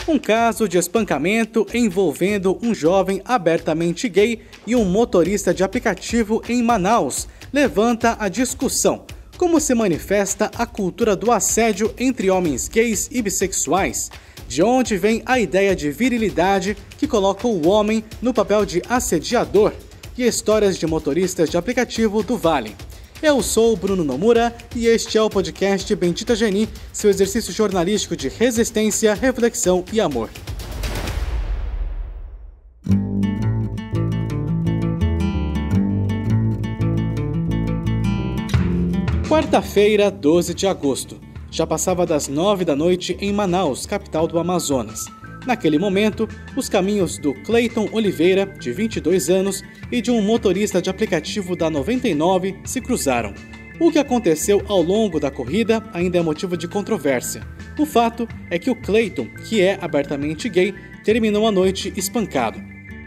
Um caso de espancamento envolvendo um jovem abertamente gay e um motorista de aplicativo em Manaus levanta a discussão. Como se manifesta a cultura do assédio entre homens gays e bissexuais? De onde vem a ideia de virilidade que coloca o homem no papel de assediador? E histórias de motoristas de aplicativo do Vale. Eu sou o Bruno Nomura e este é o podcast Bendita Geni, seu exercício jornalístico de resistência, reflexão e amor. Quarta-feira, 12 de agosto. Já passava das 9 da noite em Manaus, capital do Amazonas. Naquele momento, os caminhos do Cleiton Oliveira, de 22 anos, e de um motorista de aplicativo da 99 se cruzaram. O que aconteceu ao longo da corrida ainda é motivo de controvérsia. O fato é que o Cleiton, que é abertamente gay, terminou a noite espancado.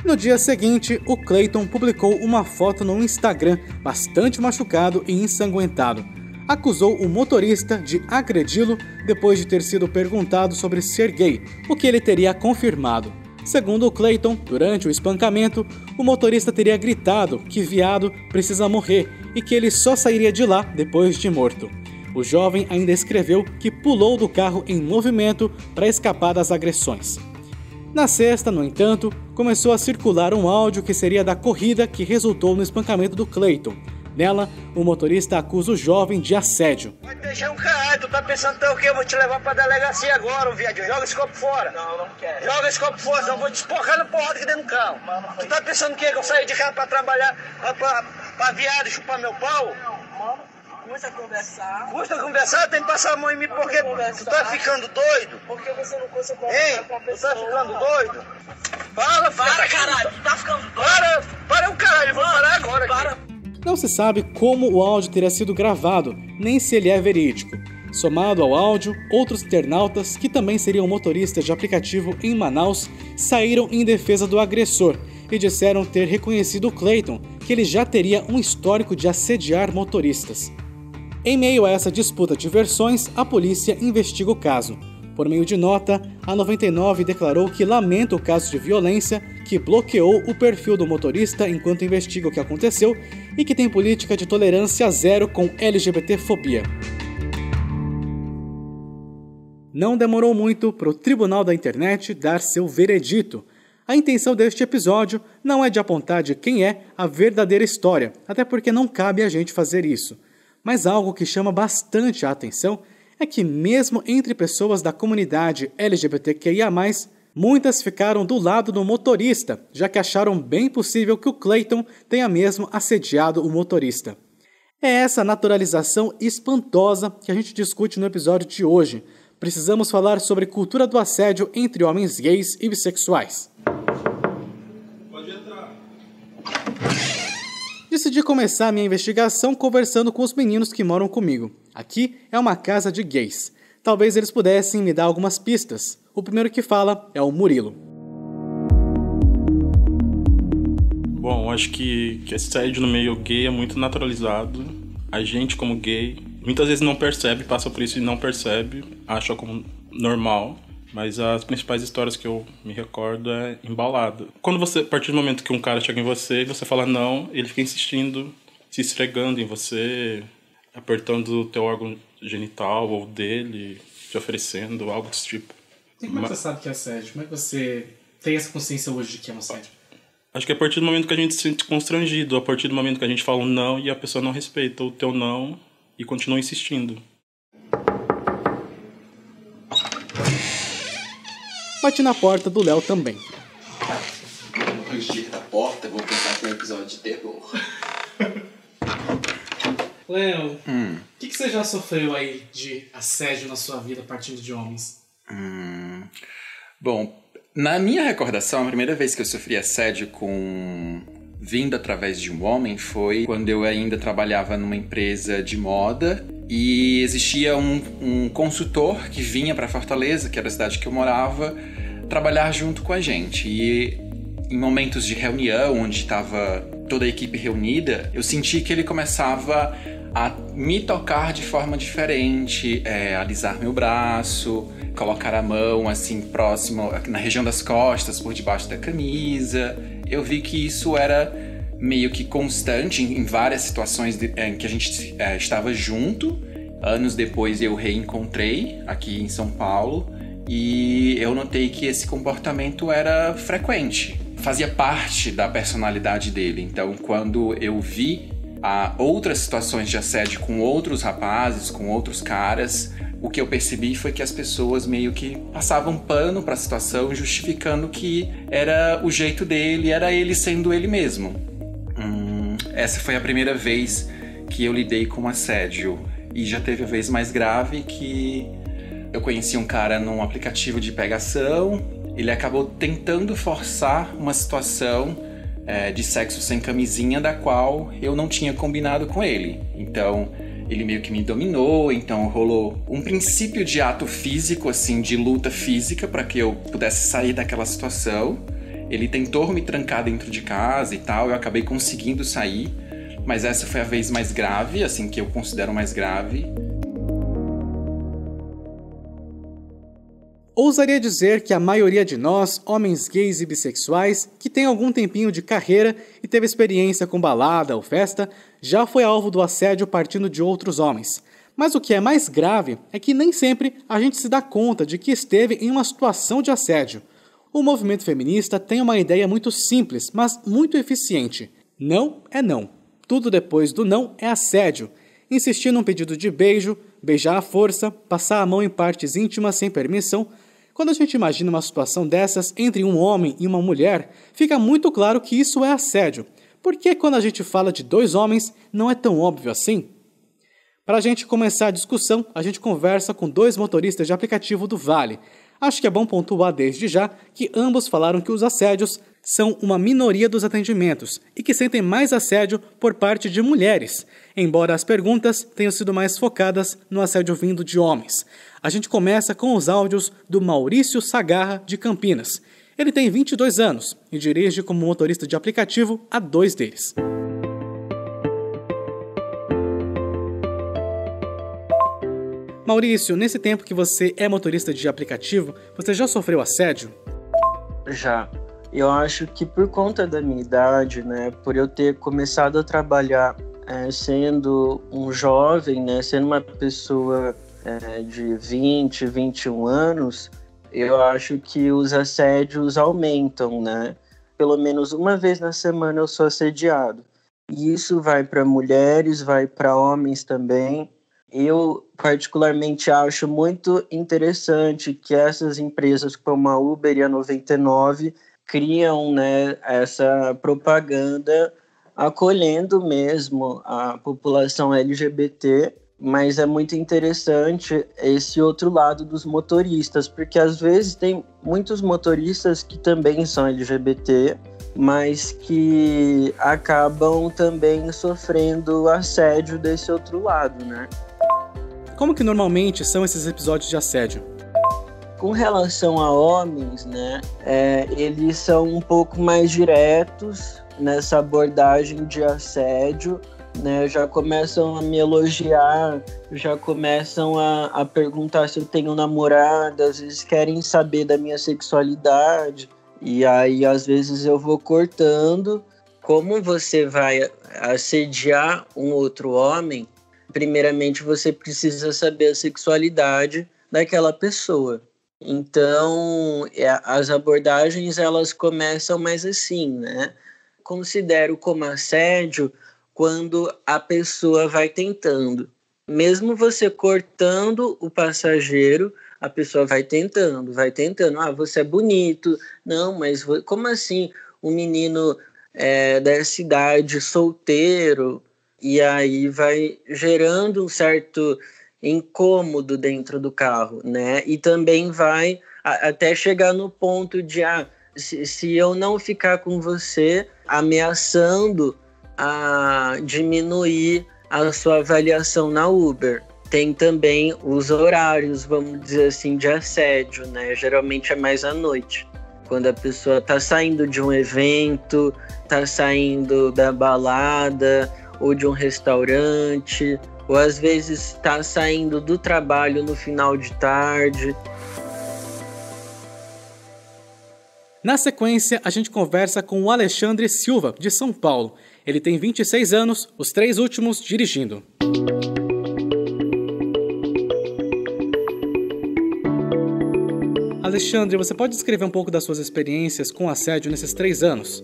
No dia seguinte, o Cleiton publicou uma foto no Instagram, bastante machucado e ensanguentado. Acusou o motorista de agredi-lo depois de ter sido perguntado sobre ser gay, o que ele teria confirmado. Segundo o Cleiton, durante o espancamento, o motorista teria gritado que viado precisa morrer e que ele só sairia de lá depois de morto. O jovem ainda escreveu que pulou do carro em movimento para escapar das agressões. Na sexta, no entanto, começou a circular um áudio que seria da corrida que resultou no espancamento do Cleiton. Nela, o motorista acusa o jovem de assédio. Vai deixar um caralho, tu tá pensando até o quê? Eu vou te levar pra delegacia agora, viadinho. Joga esse copo fora. Não quero. Joga esse copo fora, senão eu vou te esporrar na porrada aqui dentro do carro. Tu tá pensando o quê? Que eu saí de casa pra trabalhar, pra viado chupar meu pau? Mano, custa conversar. Custa conversar? Tem que passar a mão em mim porque tu tá ficando doido? Porque você não custa Hein? conversar com a Tu pessoa. tá ficando doido? Para, caralho, tu tá ficando doido. Para o caralho, eu vou parar agora aqui. Não se sabe como o áudio teria sido gravado, nem se ele é verídico. Somado ao áudio, outros internautas, que também seriam motoristas de aplicativo em Manaus, saíram em defesa do agressor e disseram ter reconhecido o Cleiton, que ele já teria um histórico de assediar motoristas. Em meio a essa disputa de versões, a polícia investiga o caso. Por meio de nota, a 99 declarou que lamenta o caso de violência, que bloqueou o perfil do motorista enquanto investiga o que aconteceu e que tem política de tolerância zero com LGBTfobia. Não demorou muito para o Tribunal da Internet dar seu veredito. A intenção deste episódio não é de apontar de quem é a verdadeira história, até porque não cabe a gente fazer isso. Mas algo que chama bastante a atenção é que mesmo entre pessoas da comunidade LGBTQIA+, muitas ficaram do lado do motorista, já que acharam bem possível que o Cleiton tenha mesmo assediado o motorista. É essa naturalização espantosa que a gente discute no episódio de hoje. Precisamos falar sobre cultura do assédio entre homens gays e bissexuais. Pode entrar. Decidi começar minha investigação conversando com os meninos que moram comigo. Aqui é uma casa de gays. Talvez eles pudessem me dar algumas pistas. O primeiro que fala é o Murilo. Bom, acho que assédio no meio gay é muito naturalizado. A gente, como gay, muitas vezes não percebe, passa por isso e não percebe, acha como normal. Mas as principais histórias que eu me recordo é embalada. Quando você, a partir do momento que um cara chega em você e você fala não, ele fica insistindo, se esfregando em você, apertando o teu órgão genital ou dele, te oferecendo algo desse tipo. E como é que você sabe que é assédio? Como é que você tem essa consciência hoje de que é um assédio? Acho que é a partir do momento que a gente se sente constrangido, a partir do momento que a gente fala um não e a pessoa não respeita o teu não e continua insistindo. Bati na porta do Léo também. Depois de da porta, vou pensar que é um episódio de terror. Léo, o que você já sofreu aí de assédio na sua vida partindo de homens? Bom, na minha recordação, a primeira vez que eu sofri assédio vindo através de um homem foi quando eu ainda trabalhava numa empresa de moda e existia um consultor que vinha para Fortaleza, que era a cidade que eu morava, trabalhar junto com a gente. E em momentos de reunião, onde estava toda a equipe reunida, eu senti que ele começava a me tocar de forma diferente, alisar meu braço, colocar a mão assim próximo, na região das costas, por debaixo da camisa. Eu vi que isso era meio que constante em várias situações em que a gente estava junto. Anos depois eu reencontrei aqui em São Paulo e eu notei que esse comportamento era frequente, fazia parte da personalidade dele. Então, quando eu vi outras situações de assédio com outros rapazes, com outros caras, o que eu percebi foi que as pessoas meio que passavam pano para a situação, justificando que era o jeito dele, era ele sendo ele mesmo. Essa foi a primeira vez que eu lidei com assédio. E já teve a vez mais grave que eu conheci um cara num aplicativo de pegação. Ele acabou tentando forçar uma situação de sexo sem camisinha, da qual eu não tinha combinado com ele. Então, ele meio que me dominou, então rolou um princípio de ato físico, assim, de luta física, para que eu pudesse sair daquela situação. Ele tentou me trancar dentro de casa e tal, eu acabei conseguindo sair, mas essa foi a vez mais grave, assim, que eu considero mais grave. Ousaria dizer que a maioria de nós, homens gays e bissexuais, que tem algum tempinho de carreira e teve experiência com balada ou festa, já foi alvo do assédio partindo de outros homens. Mas o que é mais grave é que nem sempre a gente se dá conta de que esteve em uma situação de assédio. O movimento feminista tem uma ideia muito simples, mas muito eficiente. Não é não. Tudo depois do não é assédio. Insistir num pedido de beijo, beijar à força, passar a mão em partes íntimas sem permissão. Quando a gente imagina uma situação dessas entre um homem e uma mulher, fica muito claro que isso é assédio. Porque quando a gente fala de dois homens, não é tão óbvio assim? Para a gente começar a discussão, a gente conversa com dois motoristas de aplicativo do Vale. Acho que é bom pontuar desde já que ambos falaram que os assédios são uma minoria dos atendimentos e que sentem mais assédio por parte de mulheres, embora as perguntas tenham sido mais focadas no assédio vindo de homens. A gente começa com os áudios do Maurício Sagarra, de Campinas. Ele tem 22 anos e dirige como motorista de aplicativo há 2 deles. Maurício, nesse tempo que você é motorista de aplicativo, você já sofreu assédio? Já. Eu acho que por conta da minha idade, né, por eu ter começado a trabalhar sendo um jovem, né, sendo uma pessoa de 20, 21 anos, eu acho que os assédios aumentam, né? Pelo menos uma vez na semana eu sou assediado. E isso vai para mulheres, vai para homens também. Eu particularmente acho muito interessante que essas empresas como a Uber e a 99 criam, né, essa propaganda acolhendo mesmo a população LGBT, mas é muito interessante esse outro lado dos motoristas, porque às vezes tem muitos motoristas que também são LGBT, mas que acabam também sofrendo assédio desse outro lado, né? Como que normalmente são esses episódios de assédio? Com relação a homens, né, eles são um pouco mais diretos nessa abordagem de assédio, né, já começam a me elogiar, já começam a perguntar se eu tenho namorada, às vezes querem saber da minha sexualidade, e aí às vezes eu vou cortando. Como você vai assediar um outro homem, primeiramente você precisa saber a sexualidade daquela pessoa. Então, as abordagens elas começam mais assim, né? Considero como assédio quando a pessoa vai tentando. Mesmo você cortando o passageiro, a pessoa vai tentando. Ah, você é bonito. Não, mas como assim? Um menino dessa idade, solteiro, e aí vai gerando um certo incômodo dentro do carro, né? E também vai até chegar no ponto de se eu não ficar com você, ameaçando a diminuir a sua avaliação na Uber. Tem também os horários, vamos dizer assim, de assédio, né? Geralmente é mais à noite, quando a pessoa tá saindo de um evento, tá saindo da balada, ou de um restaurante, ou às vezes está saindo do trabalho no final de tarde. Na sequência, a gente conversa com o Alexandre Silva, de São Paulo. Ele tem 26 anos, os 3 últimos dirigindo. Alexandre, você pode descrever um pouco das suas experiências com assédio nesses 3 anos?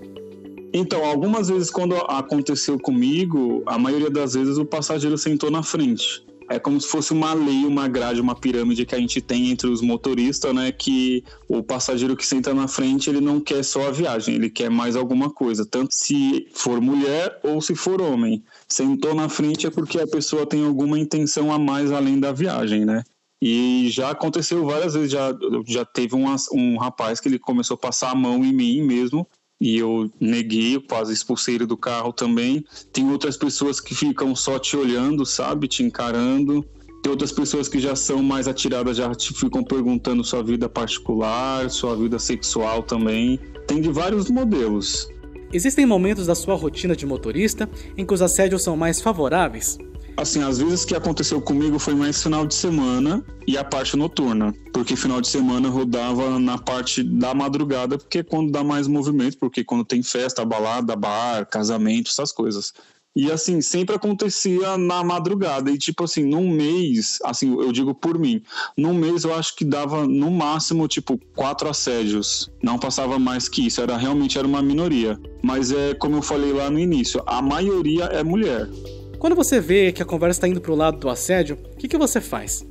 Então, algumas vezes quando aconteceu comigo, a maioria das vezes o passageiro sentou na frente. É como se fosse uma lei, uma grade, uma pirâmide que a gente tem entre os motoristas, né? Que o passageiro que senta na frente, ele não quer só a viagem, ele quer mais alguma coisa. Tanto se for mulher ou se for homem. Sentou na frente é porque a pessoa tem alguma intenção a mais além da viagem, né? E já aconteceu várias vezes, já teve um rapaz que ele começou a passar a mão em mim mesmo. E eu neguei, eu quase expulsei ele do carro também. Tem outras pessoas que ficam só te olhando, sabe? Te encarando. Tem outras pessoas que já são mais atiradas, já te ficam perguntando sua vida particular, sua vida sexual também. Tem de vários modelos. Existem momentos da sua rotina de motorista em que os assédios são mais favoráveis? Assim, às vezes que aconteceu comigo foi mais final de semana e a parte noturna. Porque final de semana eu rodava na parte da madrugada, porque é quando dá mais movimento, porque quando tem festa, balada, bar, casamento, essas coisas. E assim, sempre acontecia na madrugada. E tipo assim, num mês, assim, eu digo por mim, num mês eu acho que dava no máximo, tipo, 4 assédios. Não passava mais que isso, realmente era uma minoria. Mas é como eu falei lá no início, a maioria é mulher. Quando você vê que a conversa está indo para o lado do assédio, o que você faz?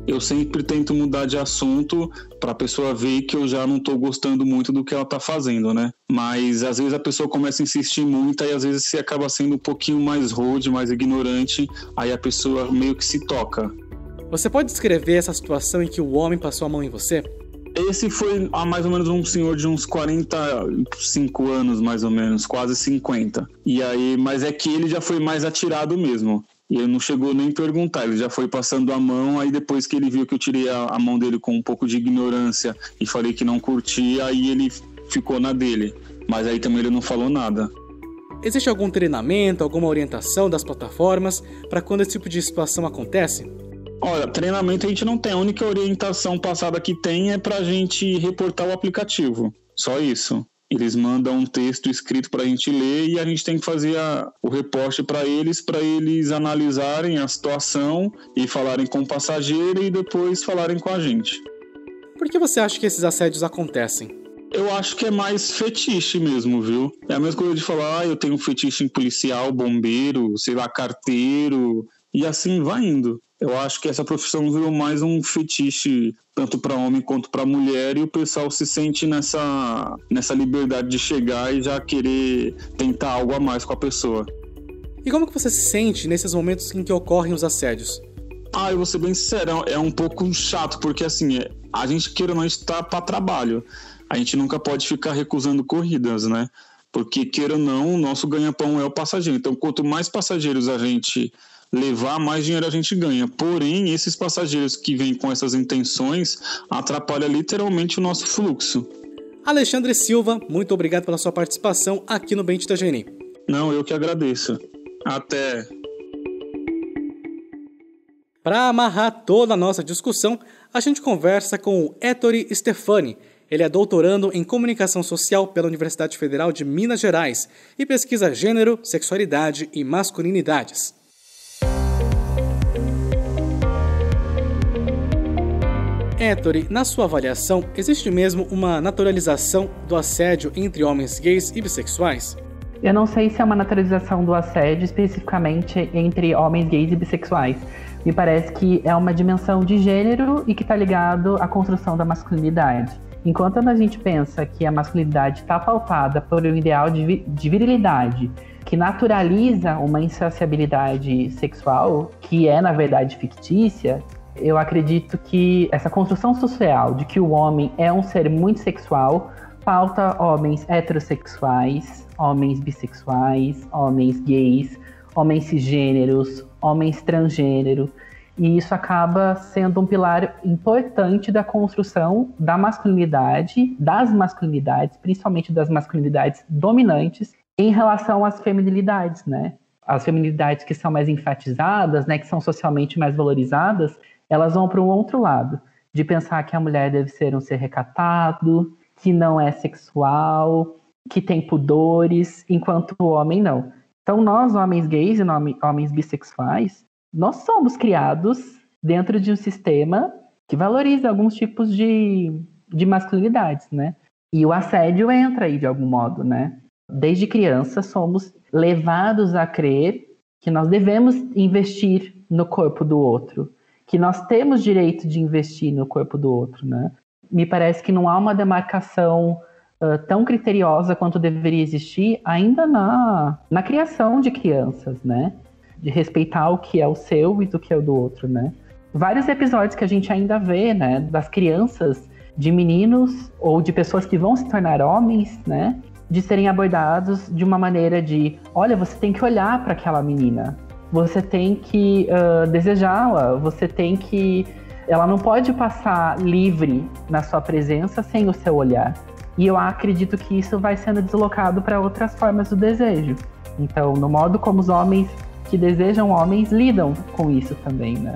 Eu sempre tento mudar de assunto para a pessoa ver que eu já não estou gostando muito do que ela está fazendo, né? Mas às vezes a pessoa começa a insistir muito e às vezes você acaba sendo um pouquinho mais rude, mais ignorante, aí a pessoa meio que se toca. Você pode descrever essa situação em que o homem passou a mão em você? Esse foi há mais ou menos um senhor de uns 45 anos, mais ou menos, quase 50. E aí, mas é que ele já foi mais atirado mesmo. E ele não chegou nem a perguntar, ele já foi passando a mão, aí depois que ele viu que eu tirei a mão dele com um pouco de ignorância e falei que não curtia, aí ele ficou na dele. Mas aí também ele não falou nada. Existe algum treinamento, alguma orientação das plataformas para quando esse tipo de situação acontece? Olha, treinamento a gente não tem. A única orientação passada que tem é pra gente reportar o aplicativo. Só isso. Eles mandam um texto escrito pra gente ler e a gente tem que fazer o reporte para eles analisarem a situação e falarem com o passageiro e depois falarem com a gente. Por que você acha que esses assédios acontecem? Eu acho que é mais fetiche mesmo, viu? É a mesma coisa de falar, eu tenho um fetiche em policial, bombeiro, sei lá, carteiro, e assim vai indo. Eu acho que essa profissão virou mais um fetiche, tanto para homem quanto para mulher, e o pessoal se sente nessa liberdade de chegar e já querer tentar algo a mais com a pessoa. E como que você se sente nesses momentos em que ocorrem os assédios? Eu vou ser bem sincero, é um pouco chato, porque assim, a gente queira ou não estar para trabalho. A gente nunca pode ficar recusando corridas, né? Porque queira ou não, o nosso ganha-pão é o passageiro. Então, quanto mais passageiros a gente levar, mais dinheiro a gente ganha. Porém, esses passageiros que vêm com essas intenções atrapalham literalmente o nosso fluxo. Alexandre Silva, muito obrigado pela sua participação aqui no Bem-te Itajaí. Não, eu que agradeço. Até. Para amarrar toda a nossa discussão, a gente conversa com o Ettore Stefani. Ele é doutorando em Comunicação Social pela Universidade Federal de Minas Gerais e pesquisa gênero, sexualidade e masculinidades. Ettore, na sua avaliação, existe mesmo uma naturalização do assédio entre homens gays e bissexuais? Eu não sei se é uma naturalização do assédio especificamente entre homens gays e bissexuais. Me parece que é uma dimensão de gênero e que está ligado à construção da masculinidade. Enquanto a gente pensa que a masculinidade está pautada por um ideal de virilidade, que naturaliza uma insaciabilidade sexual, que é, na verdade, fictícia, eu acredito que essa construção social de que o homem é um ser muito sexual pauta homens heterossexuais, homens bissexuais, homens gays, homens cisgêneros, homens transgênero. E isso acaba sendo um pilar importante da construção da masculinidade, das masculinidades, principalmente das masculinidades dominantes, em relação às feminilidades, né? as feminilidades que são mais enfatizadas, né, que são socialmente mais valorizadas, elas vão para um outro lado, de pensar que a mulher deve ser um ser recatado, que não é sexual, que tem pudores, enquanto o homem não. Então nós, homens gays e homens bissexuais, nós somos criados dentro de um sistema que valoriza alguns tipos de masculinidades, né? E o assédio entra aí de algum modo, né? Desde criança somos levados a crer que nós devemos investir no corpo do outro, que nós temos direito de investir no corpo do outro, né? Me parece que não há uma demarcação tão criteriosa quanto deveria existir ainda na criação de crianças, né? De respeitar o que é o seu e do que é o do outro, né? Vários episódios que a gente ainda vê, né? Das crianças, de meninos ou de pessoas que vão se tornar homens, né? De serem abordados de uma maneira de, olha, você tem que olhar para aquela menina, você tem que desejá-la, você tem que... Ela não pode passar livre na sua presença sem o seu olhar. E eu acredito que isso vai sendo deslocado para outras formas do desejo. Então, no modo como os homens que desejam homens lidam com isso também, né?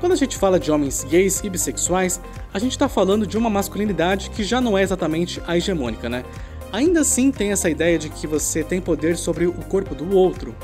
Quando a gente fala de homens gays e bissexuais, a gente está falando de uma masculinidade que já não é exatamente a hegemônica, né? Ainda assim tem essa ideia de que você tem poder sobre o corpo do outro.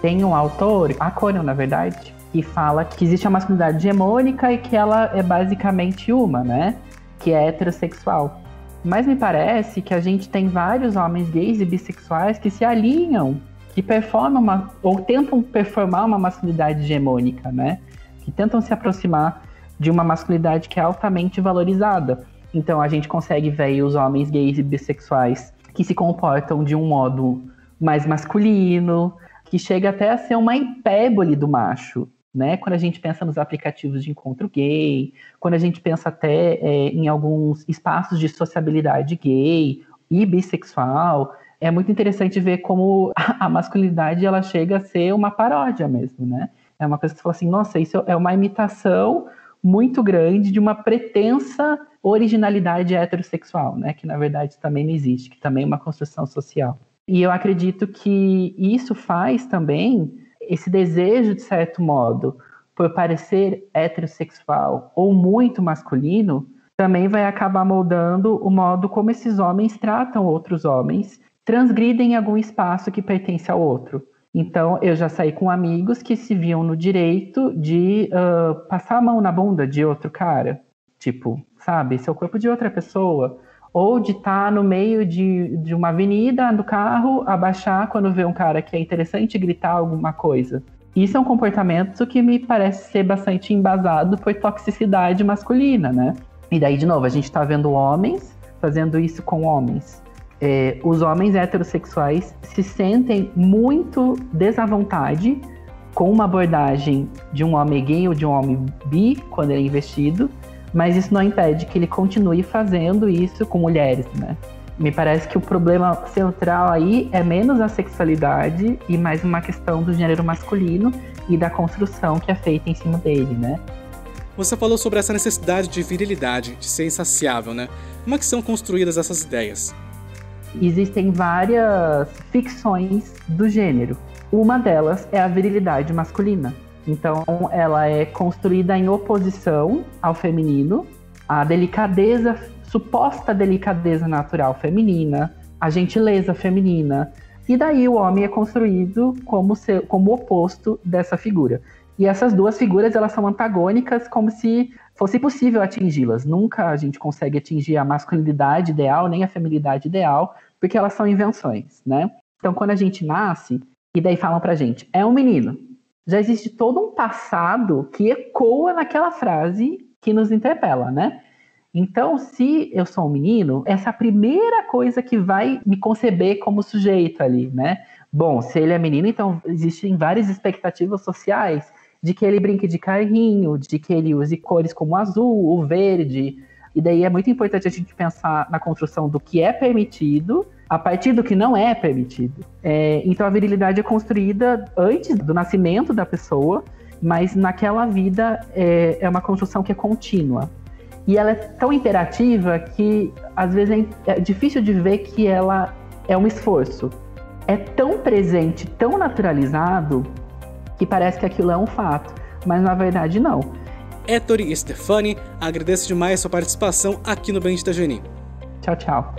Tem um autor, Acorio, na verdade, que fala que existe a masculinidade hegemônica e que ela é basicamente uma, né? Que é heterossexual. Mas me parece que a gente tem vários homens gays e bissexuais que se alinham, que performam ou tentam performar uma masculinidade hegemônica, né? Que tentam se aproximar de uma masculinidade que é altamente valorizada. Então a gente consegue ver os homens gays e bissexuais que se comportam de um modo mais masculino, que chega até a ser uma hipérbole do macho, né? Quando a gente pensa nos aplicativos de encontro gay, quando a gente pensa até em alguns espaços de sociabilidade gay e bissexual, é muito interessante ver como a masculinidade ela chega a ser uma paródia mesmo, né? É uma coisa que você fala assim, nossa, isso é uma imitação muito grande de uma pretensa originalidade heterossexual, né? Que na verdade também não existe, que também é uma construção social. E eu acredito que isso faz também esse desejo, de certo modo, por parecer heterossexual ou muito masculino, também vai acabar moldando o modo como esses homens tratam outros homens, transgridem algum espaço que pertence ao outro. Então, eu já saí com amigos que se viam no direito de passar a mão na bunda de outro cara. Tipo, sabe, esse é o corpo de outra pessoa. Ou de estar no meio de uma avenida, no carro, abaixar quando vê um cara que é interessante e gritar alguma coisa. Isso é um comportamento que me parece ser bastante embasado por toxicidade masculina, né? E daí, de novo, a gente está vendo homens fazendo isso com homens. Os homens heterossexuais se sentem muito desavontade com uma abordagem de um homem gay ou de um homem bi quando ele é investido, mas isso não impede que ele continue fazendo isso com mulheres, né? Me parece que o problema central aí é menos a sexualidade e mais uma questão do gênero masculino e da construção que é feita em cima dele, né? Você falou sobre essa necessidade de virilidade, de ser insaciável, né? Como é que são construídas essas ideias? Existem várias ficções do gênero. Uma delas é a virilidade masculina. Então, ela é construída em oposição ao feminino, à delicadeza, suposta delicadeza natural feminina, a gentileza feminina. E daí o homem é construído como oposto dessa figura. E essas duas figuras, elas são antagônicas, como se fosse possível atingi-las. Nunca a gente consegue atingir a masculinidade ideal, nem a feminilidade ideal, porque elas são invenções, né? Então, quando a gente nasce, e daí falam pra gente, é um menino. Já existe todo um passado que ecoa naquela frase que nos interpela, né? Então, se eu sou um menino, essa é a primeira coisa que vai me conceber como sujeito ali, né? Bom, se ele é menino, então existem várias expectativas sociais de que ele brinque de carrinho, de que ele use cores como o azul, o verde. E daí é muito importante a gente pensar na construção do que é permitido a partir do que não é permitido. Então a virilidade é construída antes do nascimento da pessoa, mas naquela vida é uma construção que é contínua. E ela é tão imperativa que às vezes é difícil de ver que ela é um esforço. é tão presente, tão naturalizado, que parece que aquilo é um fato, mas na verdade não. Ettore e Stefani, agradeço demais sua participação aqui no Bendita Geni. Tchau, tchau.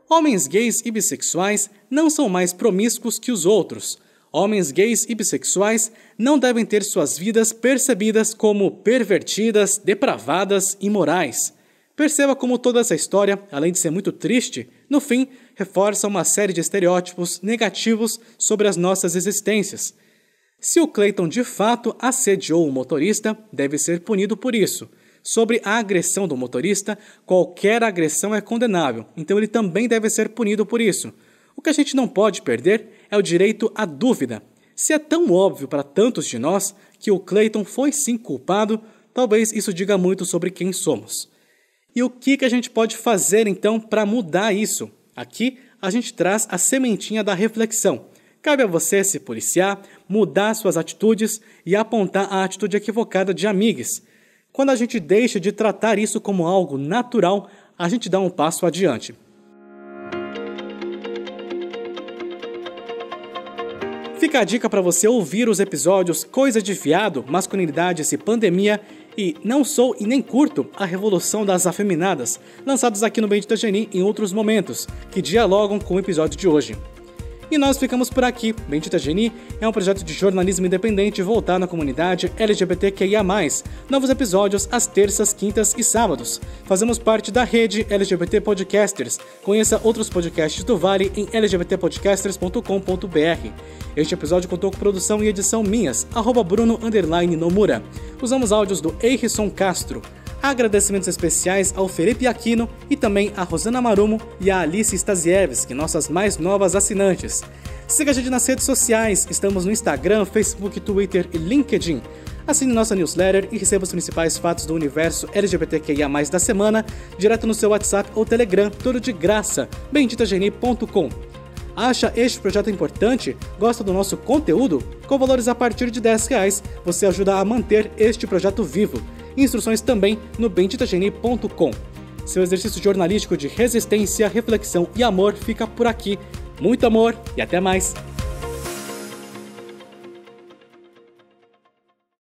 Homens gays e bissexuais não são mais promíscuos que os outros. Homens gays e bissexuais não devem ter suas vidas percebidas como pervertidas, depravadas, imorais. Perceba como toda essa história, além de ser muito triste, no fim, reforça uma série de estereótipos negativos sobre as nossas existências. Se o Clayton de fato assediou o motorista, deve ser punido por isso. Sobre a agressão do motorista, qualquer agressão é condenável, então ele também deve ser punido por isso. O que a gente não pode perder é o direito à dúvida. Se é tão óbvio para tantos de nós que o Clayton foi sim culpado, talvez isso diga muito sobre quem somos. E o que a gente pode fazer então para mudar isso? Aqui a gente traz a sementinha da reflexão. Cabe a você se policiar, mudar suas atitudes e apontar a atitude equivocada de amigues. Quando a gente deixa de tratar isso como algo natural, a gente dá um passo adiante. Fica a dica para você ouvir os episódios Coisa de Viado, Masculinidades e Pandemia e Não Sou e Nem Curto a Revolução das Afeminadas, lançados aqui no Bendita Geni em outros momentos, que dialogam com o episódio de hoje. E nós ficamos por aqui. Bendita Geni é um projeto de jornalismo independente voltado à comunidade LGBTQIA+. Novos episódios às terças, quintas e sábados. Fazemos parte da rede LGBT Podcasters. Conheça outros podcasts do Vale em lgbtpodcasters.com.br. Este episódio contou com produção e edição minhas, @Bruno_Nomura. Usamos áudios do Eirson Castro. Agradecimentos especiais ao Felipe Aquino e também a Rosana Marumo e a Alice Stasiewski, nossas mais novas assinantes. Siga a gente nas redes sociais, estamos no Instagram, Facebook, Twitter e LinkedIn. Assine nossa newsletter e receba os principais fatos do universo LGBTQIA+, da semana, direto no seu WhatsApp ou Telegram, tudo de graça, benditageni.com. Acha este projeto importante? Gosta do nosso conteúdo? Com valores a partir de R$10, você ajuda a manter este projeto vivo. Instruções também no benditageni.com. Seu exercício jornalístico de resistência, reflexão e amor fica por aqui. Muito amor e até mais!